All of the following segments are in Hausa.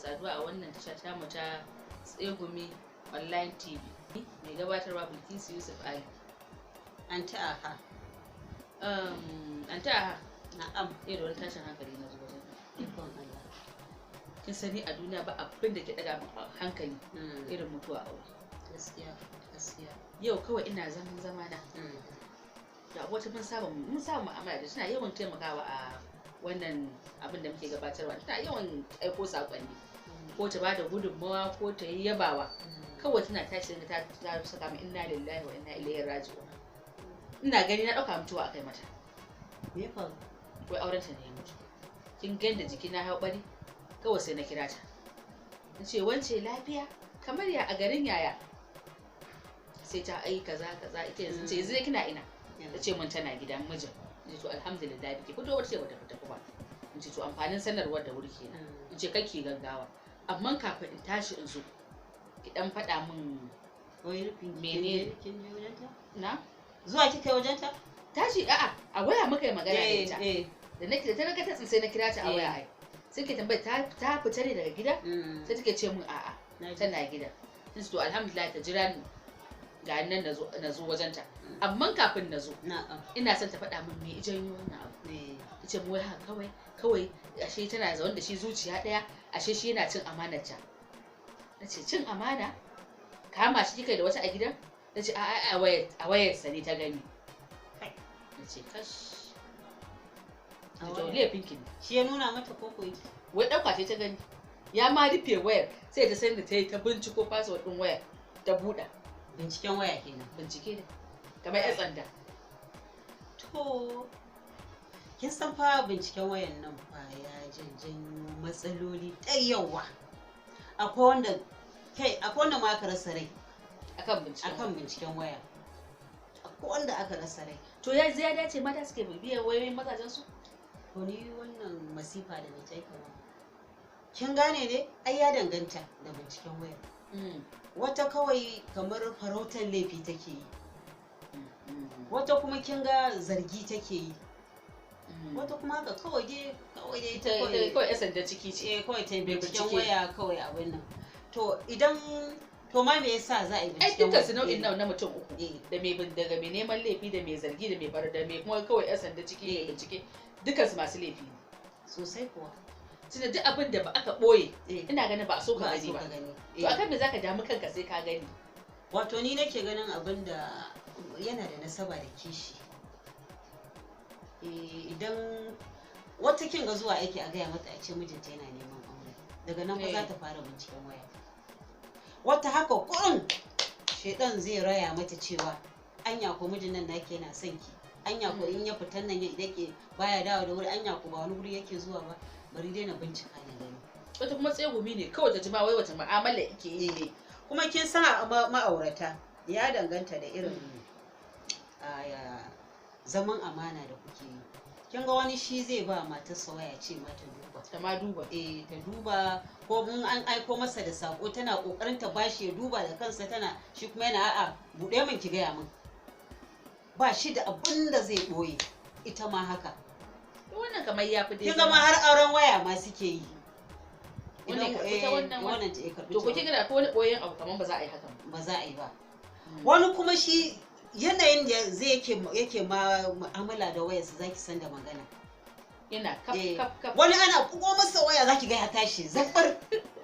saduwa a wannan tasha tamu ta Tsegumi Online TV. Mai gabatarwa Bilkisu Yusuf Ali. Anta aha. Anta aha. Na'am. Da wani tashin hankali na zuwa zan. Ikon Allah. Kin sani a duniya ba abin da ke daga hankali irin mutuwa a aure. Gaskiya. Yau kawai ina zama na. Da wata mun saba mu'amala da tana yawan taimakawa a wannan abin da muke gabatarwa. Tana yawan aiko sakonni. Ko ta bada gudunmawa ko ta yi yabawa. Kawai tana tashi ta saka min inna lillahi wa inna ilaihi raji'un. Ina gani na dauka mutuwa akai mata. Me fa? Wai auren ta ne ya mutu. Kin ganda jiki na hau bari. Kawai sai na kira ta. Nace wance lafiya kamar ya a garin yaya. Sai ta ai kaza ita yanzu ce yanzu kina ina. Tace mun tana gidan mijin. Nace to alhamdulillah biki fito wace bata fita kuma. Nace to amfanin sanarwar da wuri kenan. Nace kake gaggawa. Amma kafin in tashi in zo ki dan faɗa min Wai rufin menene kin je wajenta? na Zuwa kika wajenta? tashi a waya muka yi magana da ita. Da nake ta naga ta sai na kira ta a waya ai. Sai ke tambaye ta fita ne daga gida? Sai take ce min a'a tana gida. Sai to alhamdulillah ta jira ni ga nan na zo wajenta. Amma kafin na zo ina son ta faɗa min me ijan yi wannan abu. Ita mu wai haka kawai ashe tana zaune da shi zuciya ɗaya ashe shi yana cin amanar ta. Nace cin amana? Kama shi kika da wata a gidan? Nace a wayar sa ne ta gani. Nace kash. To laifin ki ne. Shi ya nuna mata koko yake. Wai ɗauka ce ta gani. Ya ma rufe wayar sai ta sani ta yi ta binciko password ɗin wayar ta buɗa. Binciken waya kenan. Bincike ne. Kamar ƴan tsanda. To kin san fa binciken wayan nan fa ya janjanyo matsaloli da yawa. Akwai wanda ma aka rasa rai Akan binciken waya. Akwai wanda aka rasa rai. To ya dace mata suke bibiyar wayoyin mazajen su? To ni wannan masifa da na taika ba. Kin gane ne? Ai ya danganta da binciken waya. Wata kawai kamar farautar laifi take yi. Wata kuma kin ga zargi take yi. Wata kuma haka kawai dai kawai ya sanda ciki ce. Kawai ta binciken waya kawai abin nan. To idan to ma me yasa za a yi binciken waya? Ai dukkan su nau'in na mutum uku. Da mai neman laifi da mai zargi da mai kuma kawai ya sanda ciki da bincike. Dukkan su masu laifi ne. Sosai kuwa. Tunda duk abin da ba aka ɓoye ina ganin ba a so ka gani ba. To akan me zaka damu kanka sai ka gani? Wato ni nake ganin abin da yana da nasaba da kishi. Idan wata kin ga zuwa aiki a gaya mata a ce mijinta yana neman aure, daga nan ba za ta fara binciken waya. Wata haka kurun shedan zai raya mata cewa anya ko mijin nan nake yana son ki, anya ko in ya fitan nan yake baya dawo da wuri, anya ko ba wani wuri yake zuwa ba, bari dai na bincika na gani. Wata kuma tsegumi ne kawai ta ji ma wai wata mu'amala yake yi ne. Kuma kin san ma'aurata ya danganta da irin zaman amana da kuke yi. Kin ga wani shi zai ba matarsa waya ce mata duba. Ta ma duba. Ta duba ko mun an aiko masa da sako tana kokarin ta bashi ya duba da kansa shi kuma yana a'a bude min ki gaya min. Ba shi da abin da zai boye. Ita ma haka. Wannan kamar ya fi dai. Kin ga ma har auren waya ma suke yi. Wannan ta karbi. To ko kin ga ko wani boyen abu kaman ba za a yi haka ba. Ba za a yi ba. Wani kuma shi yanayin da zai yake ma mu'amala da wayarsa zaki san da magana. Yana kaf. Wani ana bugo masa waya zaki ga ya tashi zabbar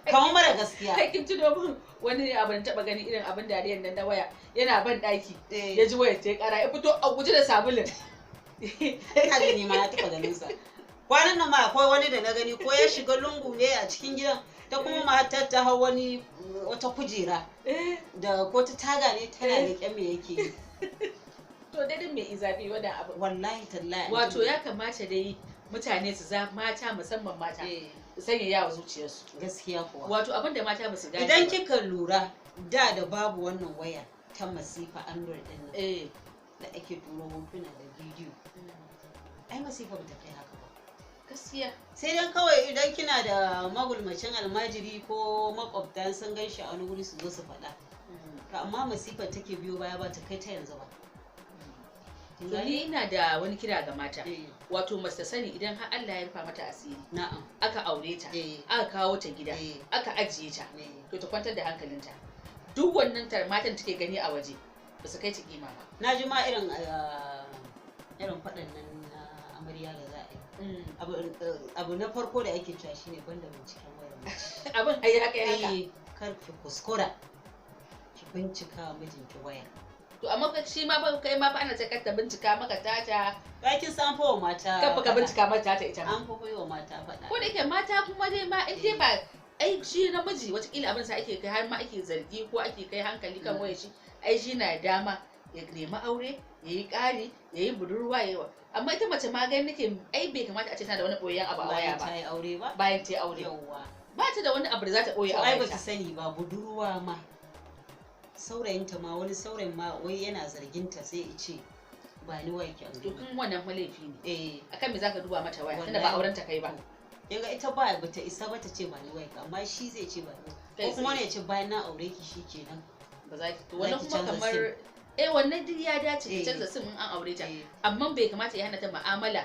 kamar mara gaskiya. Kai kin tuno min wani abu da taba gani irin abin dariyan nan da waya yana ban daki ya ji wayar ta kara ya fito a guje da sabulin. Haka ne ma na taba ganin sa. Kwanan nan ma akwai wani da na gani ko ya shiga lungu ne a cikin gidan ta kuma matar ta hau wata kujera da ko ta taga ne tana leƙen me yake yi. To dai mai izafi wannan abu. Wallahi tallahi. Wato ya kamata dai mutane su mata musamman mata su sanya yawa zuciyarsu. Gaskiya kuwa. Wato abin da mata ba su gane. Idan kika lura da babu wannan waya ta masifa Android din nan. Da ake turo hotuna da bidiyo. Ai masifa ba ta kai haka ba. Gaskiya. Sai dan kawai idan kina da magulmacin almajiri ko makwabta sun gan shi a wani wuri su zo su faɗa. Amma masifar take biyo baya ba ta kai ta yanzu ba. to ni ina da wani kira ga mata wato mace sani idan har Allah ya rufa mata asiri aka aure ta aka kawo ta gida aka ajiye ta to ta kwantar da hankalinta duk wannan matan take gani a waje ba su kai ta kima ba. Na ji ma irin faɗan nan na amarya da za a yi abu na farko da ake cewa shine banda binciken wayar mace. Abin ai haka kar ki kuskura ki bincika mijinki waya. To amma shi ma ba kai ma fa ana ce ta bincika maka tata. Ba kin san fa mata. Kan baka bincika mata tata ita. An fa wa mata faɗa. Ko da yake mata kuma dai ma in dai ba ai shi namiji watakila abin sa ake kai har ma ake zargi ko ake kai hankali kan wayar shi ai shi na dama ya nemi aure ya yi ƙari ya yi budurwa yawa amma ita mace ma gani nake ai bai kamata a ce tana da wani ɓoyayyen abu a waya ba bayan ta yi aure ba ta da wani abu da za ta ɓoye a waya. Ai ba ki sani ba budurwa ma saurayinta ma wani saurayin ma wai yana zarginta sai ya ce ba ni waya ki aure. To kun wannan laifi ne akan me zaka duba mata waya tunda ba auren ta kai ba. Yanga ita ba ta isa ba ta ce ba ni waya amma shi zai ce ba ni ko kuma ne ya ce bayan na aure ki shikenan ba za ki to wannan kuma kamar wannan duk ya dace ta canza sim in an aure ta amma bai kamata ya hana ta mu'amala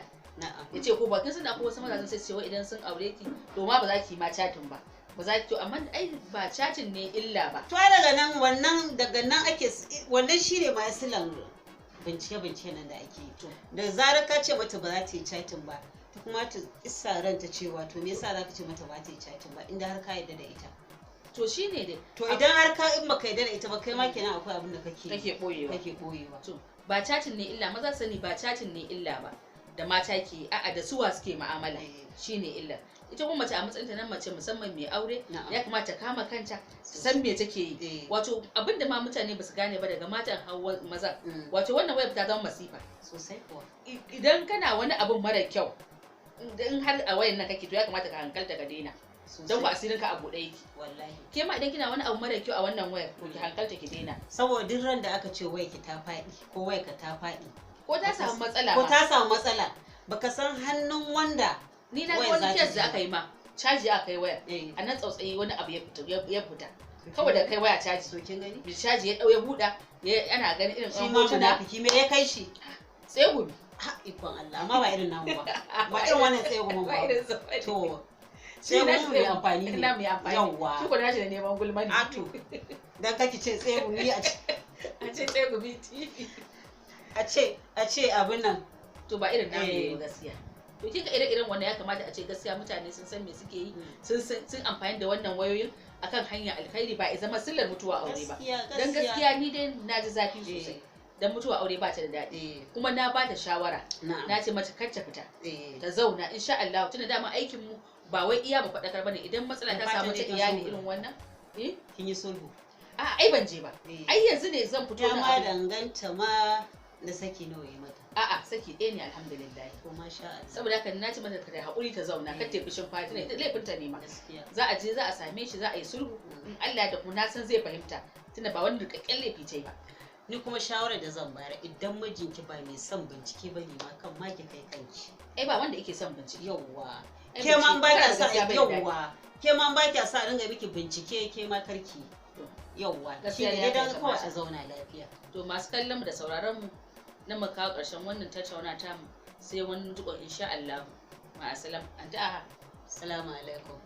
ya ce ko bakin suna ko wasu mazajen sai cewa idan sun aure ki to ma ba za ki ma chatin ba ba za ki to amma ai ba chatin ne illa ba to daga nan ake wannan shine ma yasilan bincike nan da ake to da zarar ka ce mata ba za ta yi chatin ba ta kuma ta isa ranta cewa to me yasa za ka ce mata ba ta yi chatin ba inda har ka yarda da ita. To shine dai to idan har ka in baka yarda da ita ba kai ma kenan akwai abin da kake boyewa to ba chatin ne illa maza sani ba chatin ne illa ba da mata ke a'a da suwa suke mu'amala shine illa ita kuma mace a matsayin ta nan mace musamman mai aure ya kamata kama kanta ta san me take yi wato abinda ma mutane basu gane ba daga matan hawa maza wato wannan wayar ta zama masifa sosai kuwa idan kana wani abin mara kyau in har a wayar nan kake to ya kamata ka hankalta ka daina don ku asirin ka a buɗe yake wallahi ke ma idan kina wani abu mara kyau a wannan wayar to ki hankalta ki daina saboda duk ran da aka ce wayar ki ta faɗi ko wayar ka ta faɗi ko ta samu matsala baka san hannun wanda ni na ga wani kes da aka yi ma caji aka yi wayar a nan tsautsayi wani abu ya fita kawai da kai waya caji to kin gani bi caji ya ya buɗa ana ganin irin shi ma munafiki me ya kai shi tsegumi ikon Allah amma ba irin namu ba ba irin wannan tsegumin ba to sai mu mai amfani ne yawa shi ko nashi da neman gulma ne to dan kake ce tsegumi a ce tsegumi TV a ce abin nan to ba irin namu ne gaskiya to kika irin wannan ya kamata a ce gaskiya mutane sun san me suke yi sun amfani da wannan wayoyin akan hanya alkhairi ba ya zama sillar mutuwa aure ba dan gaskiya ni dai na ji zafi sosai dan mutuwa aure ba ta da daɗi kuma na ba ta shawara na ce mata kar ta fita ta zauna insha Allah tunda dama aikin mu ba wai iya ba faɗakar bane idan matsala ta samu ta iyali irin wannan kin yi sulhu ai ban je ba ai yanzu ne zan fito da ma danganta ma da saki nawa yi mata saki ɗaya ne alhamdulillah ko masha Allah saboda haka na ci mata ta haƙuri ta zauna kar ta fushin fata ne laifin ta ne ma za a je za a same shi za a yi sulhu in Allah da kuma na san zai fahimta tunda ba wani rikakken laifi ce ba ni kuma shawarar da zan bayar idan mijinki ba mai son bincike ba ne ma kan ma ki kai kanki ba wanda yake son bincike yawwa ke ma ba ki sa yawwa ke ma ba ki sa ringa miki bincike ke ma karki yawwa shi ne dan kawai a zauna lafiya to masu kallon mu da sauraron mu na mu kawo ƙarshen wannan tattauna ta mu sai wani jikon insha Allah ma'asalam anta assalamu alaikum